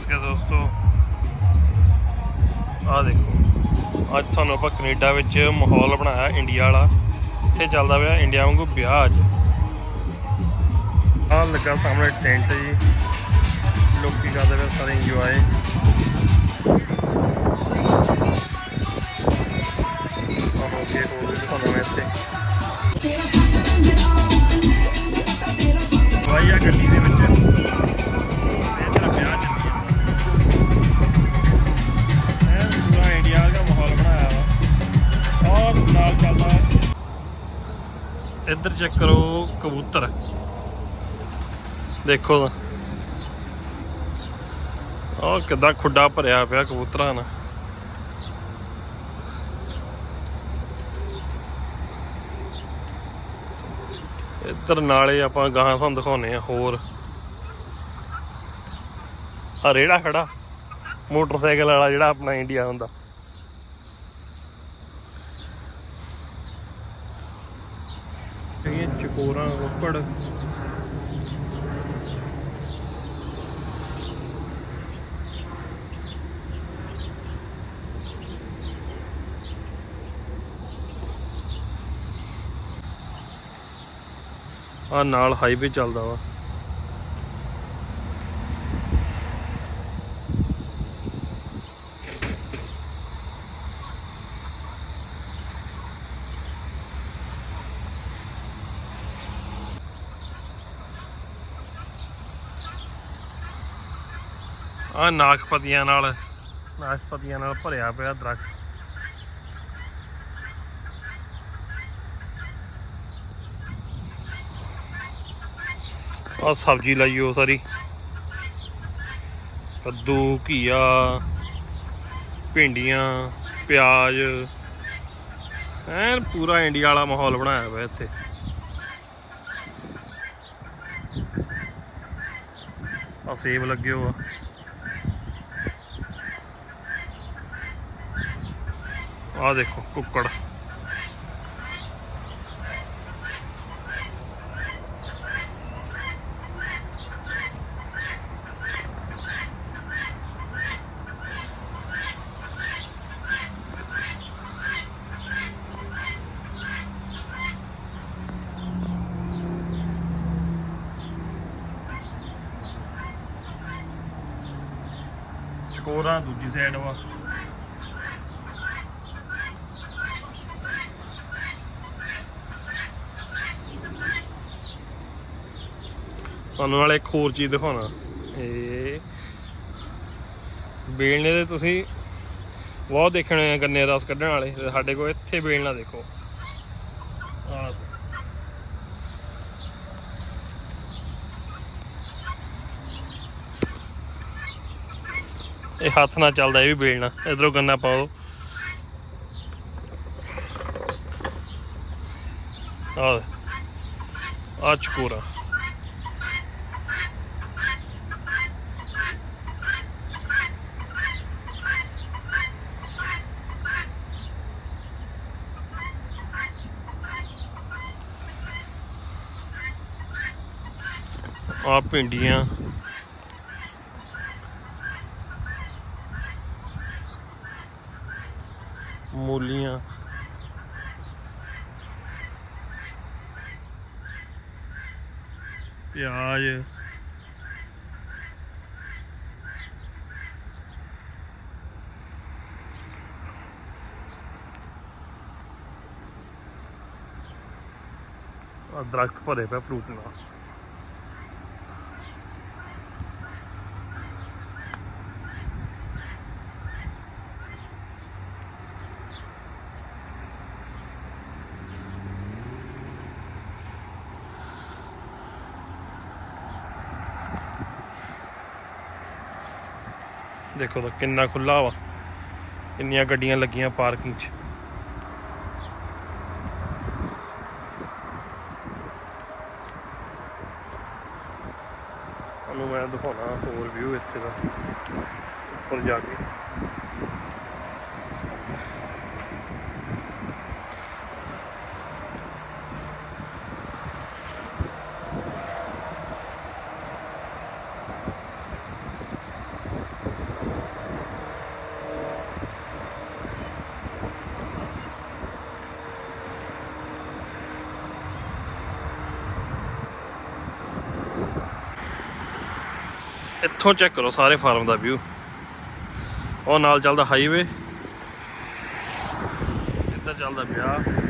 नमस्कार दोस्तों। आ देखो अज थानू आप कनेडा विच माहौल बनाया इंडिया वाला। इत्थे चलदा पिया इंडिया वांगू ब्याह। अज आ लगा सामने टेंट जी, लोग करते पे सारे इंजॉय। गड्डी दे विच पूरा इंडिया का माहौल बनाया वा और नाल चलदा। इधर चेक करो कबूतर देखो और किदा खुड्डा भरिया पिया कबूतरां नाल। इधर नाले आपां गाहां तुहानूं दिखाउने आ होर आ रेड़ा खड़ा मोटरसाइकिल वाला जिहड़ा अपना इंडिया हुंदा। चकोरां कुक्कड़ आ नाल हाईवे चलदा वा। आ नाशपतियां नाल भरिया पिया दरख्त। आ सब्जी लाइयो सारी कद्दू घीया भिंडियां प्याज ऐन पूरा इंडिया वाला माहौल बनाया हुआ इत्थे। आ सेब लगे हो आ देखो कुक्कड़ चकोरा दूजी साइड वा। ਤੁਹਾਨੂੰ ਨਾਲ ਇੱਕ ਹੋਰ ਚੀਜ਼ ਦਿਖਾਉਣਾ। ਇਹ ਬੇਲਣੇ ਦੇ ਤੁਸੀਂ ਬਹੁਤ ਦੇਖਣੇ ਆ ਗੰਨੇ ਰਸ ਕੱਢਣ ਵਾਲੇ। ਸਾਡੇ ਕੋਲ ਇੱਥੇ ਬੇਲਣਾ ਦੇਖੋ ਆ। ਇਹ ਹੱਥ ਨਾਲ ਚੱਲਦਾ ਇਹ ਵੀ ਬੇਲਣਾ। ਇਧਰੋਂ ਗੰਨਾ ਪਾਓ ਆ ਚਕੋਰਾ। आ भिंडियां मूलियां प्याज दरख्त भरे पे फ्रूट नाल। देखो तो किन्ना खुला वा, किन्नियां गड्डियां लगियां पार्किंग च। मैं दिखाना होर व्यू इत्थे दा उप्पर जाके। ਇੱਥੋਂ ਚੈੱਕ ਕਰੋ ਸਾਰੇ ਫਾਰਮ ਦਾ ਵਿਊ। ਉਹ ਨਾਲ ਚੱਲਦਾ ਹਾਈਵੇ, ਇੱਧਰ ਚੱਲਦਾ ਵਿਆਹ।